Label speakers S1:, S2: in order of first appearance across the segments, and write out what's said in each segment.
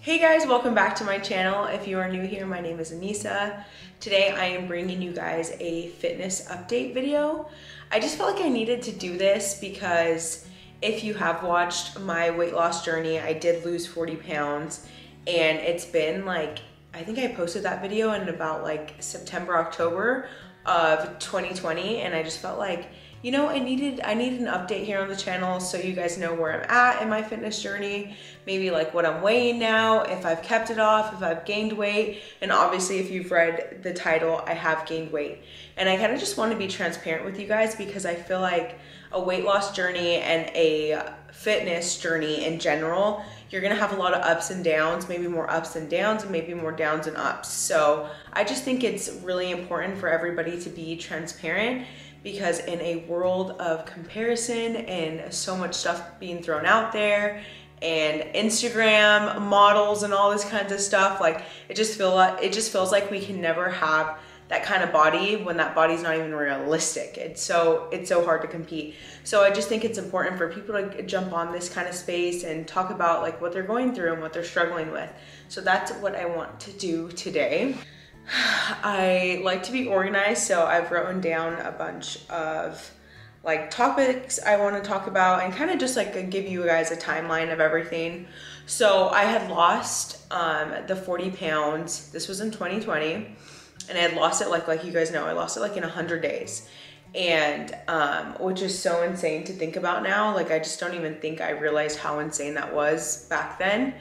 S1: Hey guys, welcome back to my channel. If you are new here, my name is Anissa. Today I am bringing you guys a fitness update video. I just felt like I needed to do this because if you have watched my weight loss journey, I did lose 40 pounds and it's been like, I think I posted that video in about like September, October of 2020, and I just felt like, you know, I needed an update here on the channel so you guys know where I'm at in my fitness journey, maybe like what I'm weighing now, if I've kept it off, if I've gained weight, and obviously if you've read the title, I have gained weight. And I kind of just want to be transparent with you guys because I feel like a weight loss journey and a fitness journey in general, you're gonna have a lot of ups and downs, maybe more ups and downs and maybe more downs and ups. So I just think it's really important for everybody to be transparent, because in a world of comparison and so much stuff being thrown out there and Instagram models and all this kinds of stuff, like it just feels like we can never have that kind of body when that body's not even realistic. It's so hard to compete. So I just think it's important for people to jump on this kind of space and talk about like what they're going through and what they're struggling with. So that's what I want to do today. I like to be organized, so I've written down a bunch of like topics I want to talk about and kind of just like give you guys a timeline of everything. So I had lost the 40 pounds. This was in 2020, and I had lost it like you guys know, I lost it like in 100 days. And which is so insane to think about now. Like I just don't even think I realized how insane that was back then.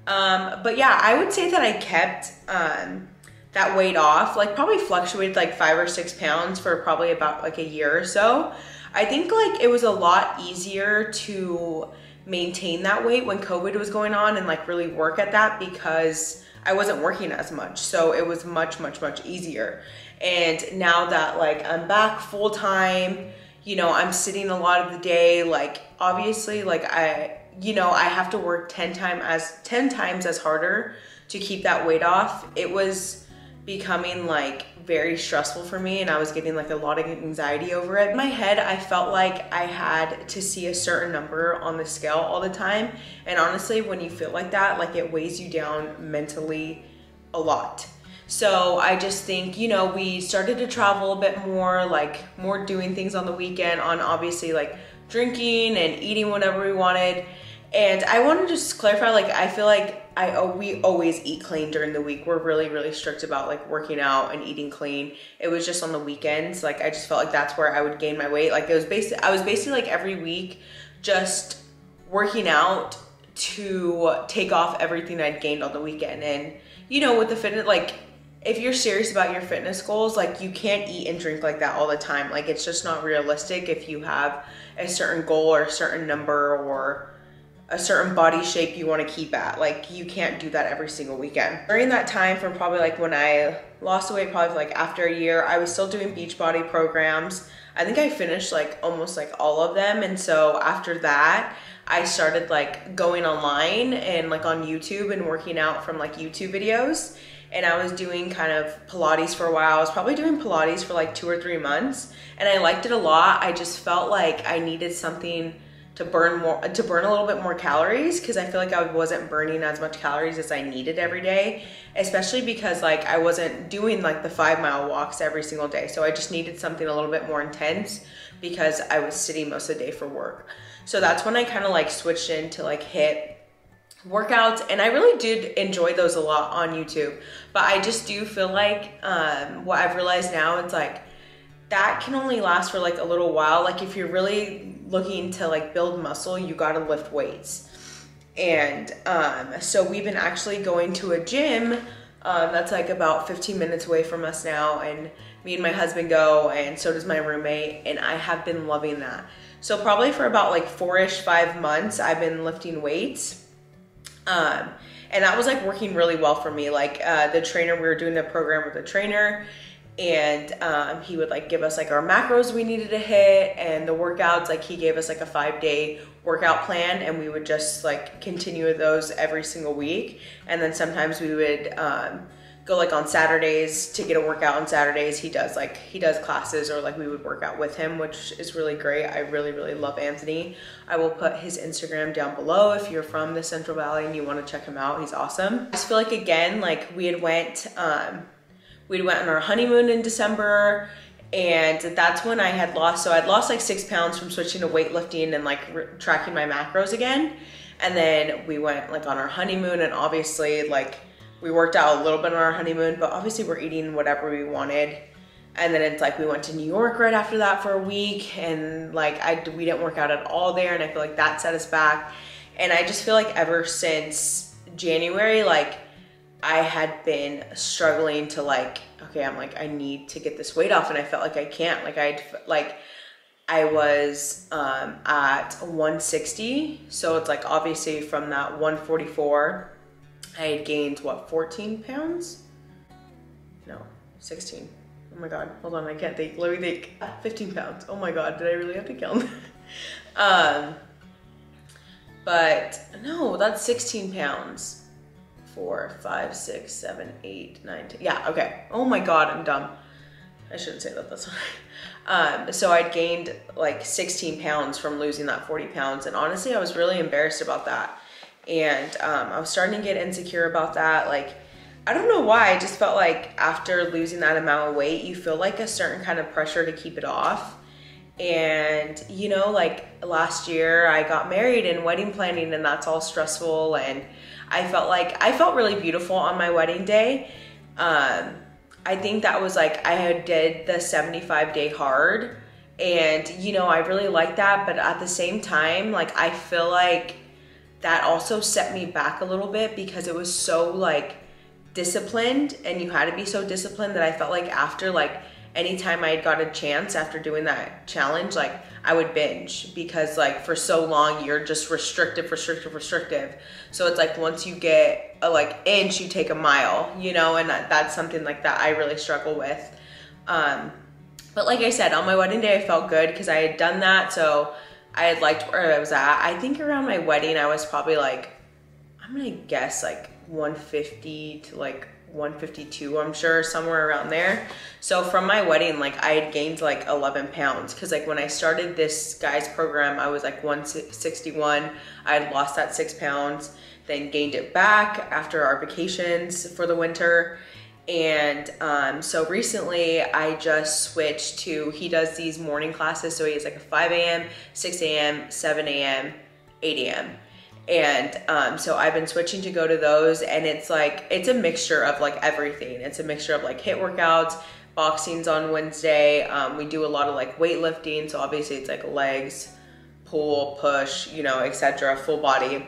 S1: But yeah, I would say that I kept that weight off, like probably fluctuated like 5 or 6 pounds for probably about like a year or so. I think like it was a lot easier to maintain that weight when COVID was going on and like really work at that because I wasn't working as much. So it was much easier. And now that like I'm back full time, you know, I'm sitting a lot of the day, like obviously like I have to work 10 times as harder to keep that weight off. It was becoming like very stressful for me and I was getting like a lot of anxiety over it. In my head, I felt like I had to see a certain number on the scale all the time. And honestly, when you feel like that, like it weighs you down mentally a lot. So I just think, you know, we started to travel a bit more, like more doing things on the weekend, on obviously like drinking and eating whatever we wanted. And I want to just clarify, like, I feel like we always eat clean during the week. We're really strict about like working out and eating clean. It was just on the weekends. Like, I just felt like that's where I would gain my weight. Like I was basically like every week just working out to take off everything I'd gained on the weekend. And, you know, with the fitness, like if you're serious about your fitness goals, like you can't eat and drink like that all the time. Like it's just not realistic if you have a certain goal or a certain number or a certain body shape you want to keep at. Like you can't do that every single weekend. During that time, from probably like when I lost the weight, probably like after a year, I was still doing Beachbody programs. I think I finished like almost like all of them. And so after that, I started like going online and like on YouTube and working out from like YouTube videos. And I was doing kind of Pilates for a while. I was probably doing Pilates for like 2 or 3 months and I liked it a lot. I just felt like I needed something to burn a little bit more calories, because I feel like I wasn't burning as much calories as I needed every day, especially because like I wasn't doing like the 5-mile walks every single day. So I just needed something a little bit more intense because I was sitting most of the day for work. So that's when I kind of like switched into like HIIT workouts, and I really did enjoy those a lot on YouTube. But I just do feel like what I've realized now, it's like that can only last for like a little while. Like if you're really looking to like build muscle, you gotta lift weights. And so we've been actually going to a gym that's like about 15 minutes away from us now, and me and my husband go, and so does my roommate, and I have been loving that. So probably for about like 5 months I've been lifting weights, and that was like working really well for me. Like the trainer, we were doing the program with the trainer, and he would like give us like our macros we needed to hit and the workouts. Like he gave us like a 5-day workout plan, and we would just like continue with those every single week. And then sometimes we would go like on Saturdays to get a workout on Saturdays. He does classes, or like we would work out with him, which is really great. I really love Anthony. I will put his Instagram down below if you're from the Central Valley and you want to check him out. He's awesome. I just feel like, again, like we went on our honeymoon in December, and that's when I had lost, so I'd lost like 6 pounds from switching to weightlifting and like tracking my macros again. And then we went like on our honeymoon, and obviously like we worked out a little bit on our honeymoon, but obviously we're eating whatever we wanted. And then it's like we went to New York right after that for a week, and like we didn't work out at all there, and I feel like that set us back. And I just feel like ever since January, like I had been struggling to like, okay, I'm like, I need to get this weight off, and I felt like I can't. Like I was at 160, so it's like obviously from that 144, I had gained, what, 14 pounds? No, 16. Oh my God, hold on, I can't think. Let me think. 15 pounds. Oh my God, did I really have to count? But no, that's 16 pounds. 4, 5, 6, 7, 8, 9, 10. Yeah, okay. Oh my God, I'm dumb. I shouldn't say that, that's fine. So I'd gained like 16 pounds from losing that 40 pounds. And honestly, I was really embarrassed about that. And I was starting to get insecure about that. Like, I don't know why, I just felt like after losing that amount of weight, you feel like a certain kind of pressure to keep it off. And you know, like last year I got married and wedding planning, and that's all stressful. And I felt really beautiful on my wedding day. I think that was like, I had did the 75-day hard, and you know, I really liked that. But at the same time, like I feel like that also set me back a little bit, because it was so like disciplined, and you had to be so disciplined, that I felt like after, like anytime I got a chance after doing that challenge, like I would binge, because like for so long you're just restrictive. So it's like once you get a like inch, you take a mile, you know, and that's something like that I really struggle with. But like I said, on my wedding day I felt good because I had done that, so I had liked where I was at. I think around my wedding I was probably like, I'm gonna guess like 150 to like 152, I'm sure, somewhere around there. So from my wedding, like I had gained like 11 pounds, because like when I started this guy's program, I was like 161. I had lost that 6 pounds, then gained it back after our vacations for the winter. And so recently I just switched to, he does these morning classes, so he has like a 5 a.m., 6 a.m., 7 a.m., 8 a.m. And so I've been switching to go to those, and it's like, it's a mixture of like everything. It's a mixture of like HIIT workouts, boxing's on Wednesday. We do a lot of like weightlifting, so obviously it's like legs, pull, push, you know, etc., full body.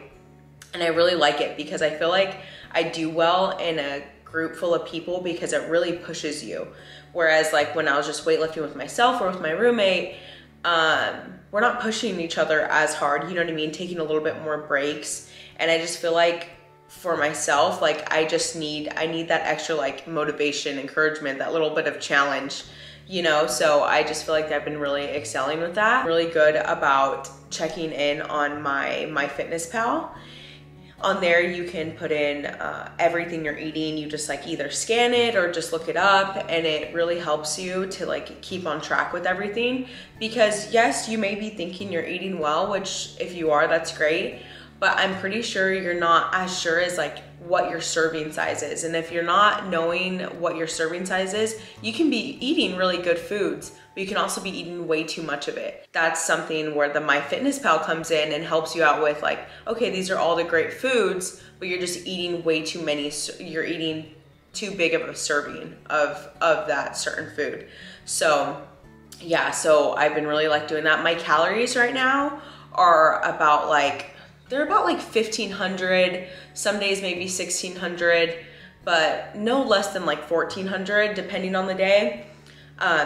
S1: And I really like it because I feel like I do well in a group full of people, because it really pushes you. Whereas like when I was just weightlifting with myself or with my roommate, we're not pushing each other as hard, you know what I mean? Taking a little bit more breaks. And I just feel like for myself, like I need that extra like motivation, encouragement, that little bit of challenge, you know? So I just feel like I've been really excelling with that. Really good about checking in on my MyFitnessPal. On there, you can put in everything you're eating. You just like either scan it or just look it up, and it really helps you to like keep on track with everything. Because yes, you may be thinking you're eating well, which if you are, that's great, but I'm pretty sure you're not as sure as like what your serving size is. And if you're not knowing what your serving size is, you can be eating really good foods, but you can also be eating way too much of it. That's something where the MyFitnessPal comes in and helps you out with like, okay, these are all the great foods, but you're just eating way too many, you're eating too big of a serving of that certain food. So yeah, so I've been really like doing that. My calories right now are about like, they're about like 1,500, some days maybe 1,600, but no less than like 1,400 depending on the day.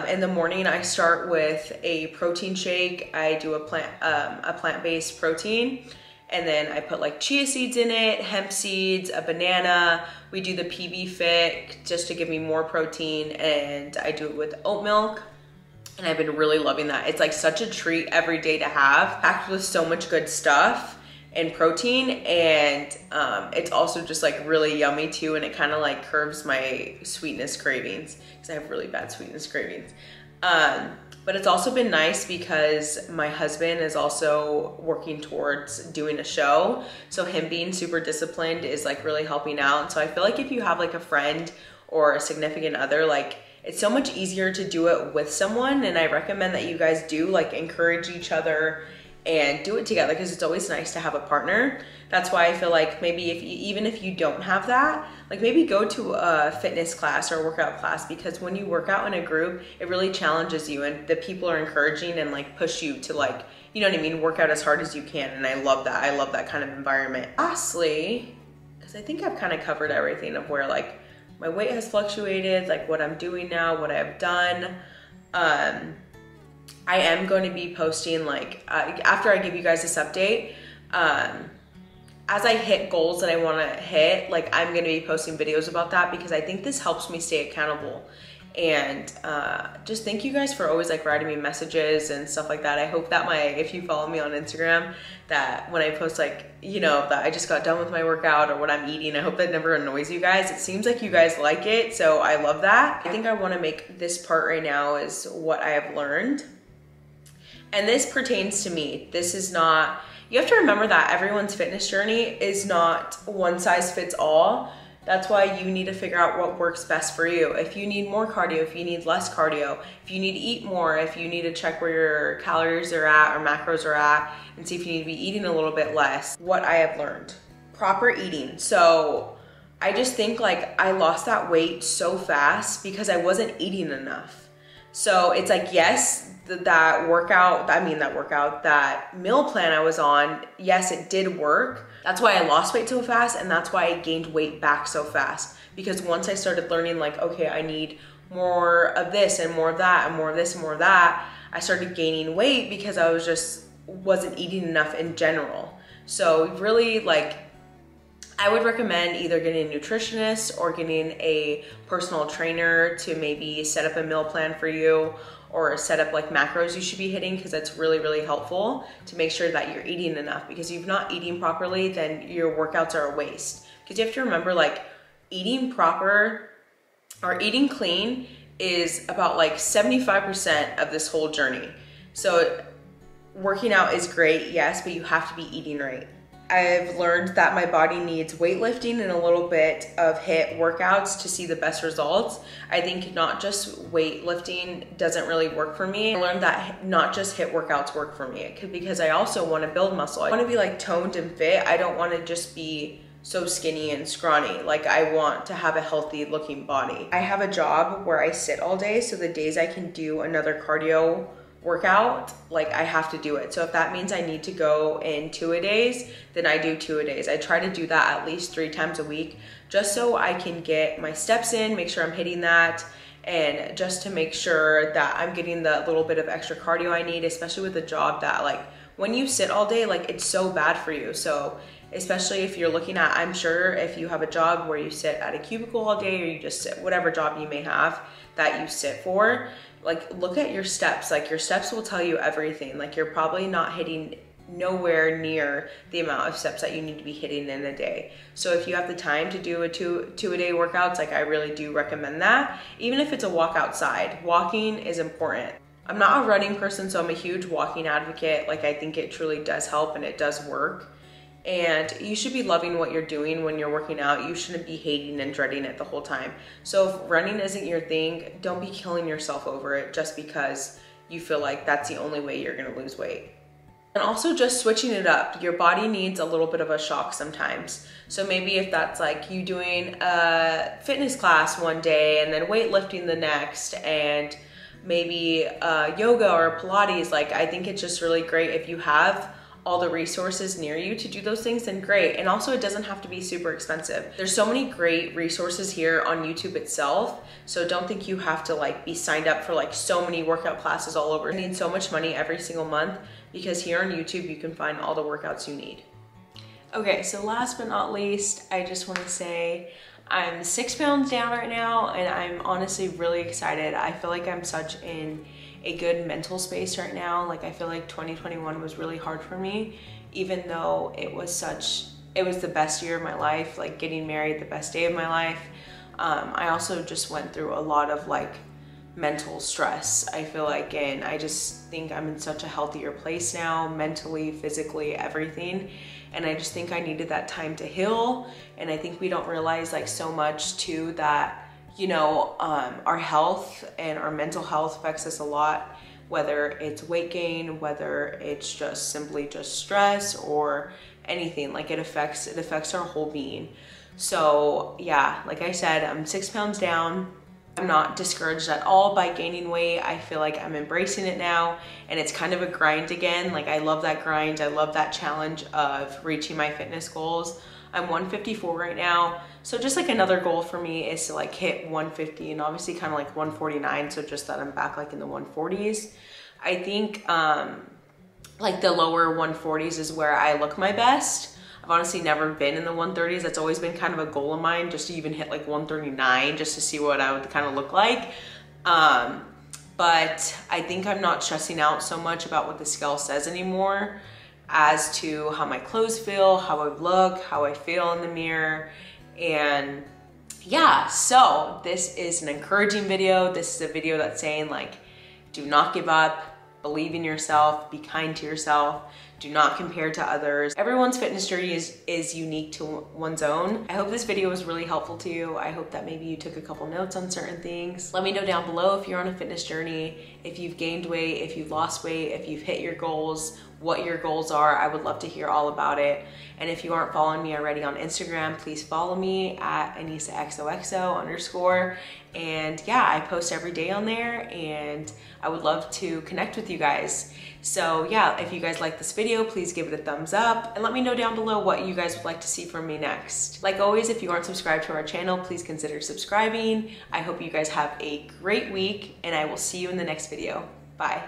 S1: In the morning, I start with a protein shake. I do a plant-based protein, and then I put like chia seeds in it, hemp seeds, a banana. We do the PB Fit just to give me more protein, and I do it with oat milk. And I've been really loving that. It's like such a treat every day to have, packed with so much good stuff. and protein, and it's also just like really yummy too, and it kind of like curbs my sweetness cravings because I have really bad sweetness cravings. But it's also been nice because my husband is also working towards doing a show, so him being super disciplined is like really helping out. And so I feel like if you have like a friend or a significant other, like it's so much easier to do it with someone, and I recommend that you guys do like encourage each other and do it together, because it's always nice to have a partner. That's why I feel like maybe even if you don't have that, like maybe go to a fitness class or a workout class, because when you work out in a group, it really challenges you, and the people are encouraging and like push you to like, you know what I mean, work out as hard as you can. And I love that. I love that kind of environment. Lastly, because I think I've kind of covered everything of where like my weight has fluctuated, like what I'm doing now, what I've done. I am going to be posting like, after I give you guys this update, as I hit goals that I want to hit, like I'm going to be posting videos about that, because I think this helps me stay accountable. And just thank you guys for always like writing me messages and stuff like that. I hope that if you follow me on Instagram, that when I post like, you know, that I just got done with my workout or what I'm eating, I hope that never annoys you guys. It seems like you guys like it, so I love that. I think I want to make this part right now is what I have learned. And this pertains to me. This is not, you have to remember that everyone's fitness journey is not one size fits all. That's why you need to figure out what works best for you. If you need more cardio, if you need less cardio, if you need to eat more, if you need to check where your calories are at or macros are at, and see if you need to be eating a little bit less. What I have learned, proper eating. So I just think like I lost that weight so fast because I wasn't eating enough. So it's like, yes, that meal plan I was on, yes, it did work. That's why I lost weight so fast, and that's why I gained weight back so fast. Because once I started learning like, okay, I need more of this and more of that and more of this and more of that, I started gaining weight because I wasn't eating enough in general. So really, like, I would recommend either getting a nutritionist or getting a personal trainer to maybe set up a meal plan for you, or set up like macros you should be hitting, because that's really, really helpful to make sure that you're eating enough. Because if you're not eating properly, then your workouts are a waste. Because you have to remember, like, eating proper or eating clean is about like 75% of this whole journey. So working out is great, yes, but you have to be eating right. I've learned that my body needs weightlifting and a little bit of HIIT workouts to see the best results. I think not just weightlifting doesn't really work for me. I learned that not just HIIT workouts work for me, because I also want to build muscle. I want to be like toned and fit. I don't want to just be so skinny and scrawny. Like, I want to have a healthy looking body. I have a job where I sit all day, so the days I can do another cardio workout, like, I have to do it. So if that means I need to go in 2-a-days, then I do 2-a-days. I try to do that at least 3 times a week, just so I can get my steps in, make sure I'm hitting that, and just to make sure that I'm getting the little bit of extra cardio I need, especially with a job that, like, when you sit all day, like, it's so bad for you. So especially if you're looking at, I'm sure if you have a job where you sit at a cubicle all day, or you just sit, whatever job you may have that you sit for, like, look at your steps. Like, your steps will tell you everything. Like, you're probably not hitting nowhere near the amount of steps that you need to be hitting in a day. So if you have the time to do a two-a-day workouts, like, I really do recommend that. Even if it's a walk outside, walking is important. I'm not a running person, so I'm a huge walking advocate. Like, I think it truly does help and it does work. And you should be loving what you're doing when you're working out. You shouldn't be hating and dreading it the whole time. So if running isn't your thing, don't be killing yourself over it just because you feel like that's the only way you're gonna lose weight. And also just switching it up. Your body needs a little bit of a shock sometimes. So maybe if that's like you doing a fitness class one day and then weightlifting the next, and maybe yoga or Pilates, like, I think it's just really great if you have all the resources near you to do those things, then great. And also, it doesn't have to be super expensive. There's so many great resources here on YouTube itself, so don't think you have to like be signed up for like so many workout classes all over. You need so much money every single month, because here on YouTube you can find all the workouts you need. Okay, so last but not least, I just want to say I'm 6 pounds down right now, and I'm honestly really excited. I feel like I'm such in a good mental space right now. Like, I feel like 2021 was really hard for me, even though it was the best year of my life, like getting married, the best day of my life. I also just went through a lot of like mental stress, I feel like, and I just think I'm in such a healthier place now, mentally, physically, everything. And I just think I needed that time to heal. And I think we don't realize like so much too that, you know, our health and our mental health affects us a lot, whether it's weight gain, whether it's just simply just stress or anything. Like it affects our whole being. So yeah, like I said, I'm 6 pounds down. I'm not discouraged at all by gaining weight. I feel like I'm embracing it now, and it's kind of a grind again. Like I love that grind. I love that challenge of reaching my fitness goals. I'm 154 right now. So just like another goal for me is to like hit 150 and obviously kind of like 149. So just that I'm back like in the 140s. I think like the lower 140s is where I look my best. I've honestly never been in the 130s. That's always been kind of a goal of mine, just to even hit like 139, just to see what I would kind of look like. But I think I'm not stressing out so much about what the scale says anymore as to how my clothes feel, how I look, how I feel in the mirror. And yeah, so this is an encouraging video. This is a video that's saying like, do not give up, believe in yourself, be kind to yourself. Do not compare to others. Everyone's fitness journey is unique to one's own. I hope this video was really helpful to you. I hope that maybe you took a couple notes on certain things. Let me know down below if you're on a fitness journey, if you've gained weight, if you've lost weight, if you've hit your goals, what your goals are. I would love to hear all about it. And if you aren't following me already on Instagram, please follow me at AnisaXOXO_. And yeah, I post every day on there and I would love to connect with you guys. So yeah, if you guys like this video, please give it a thumbs up and let me know down below what you guys would like to see from me next. Like always, if you aren't subscribed to our channel, please consider subscribing. I hope you guys have a great week and I will see you in the next video. Bye.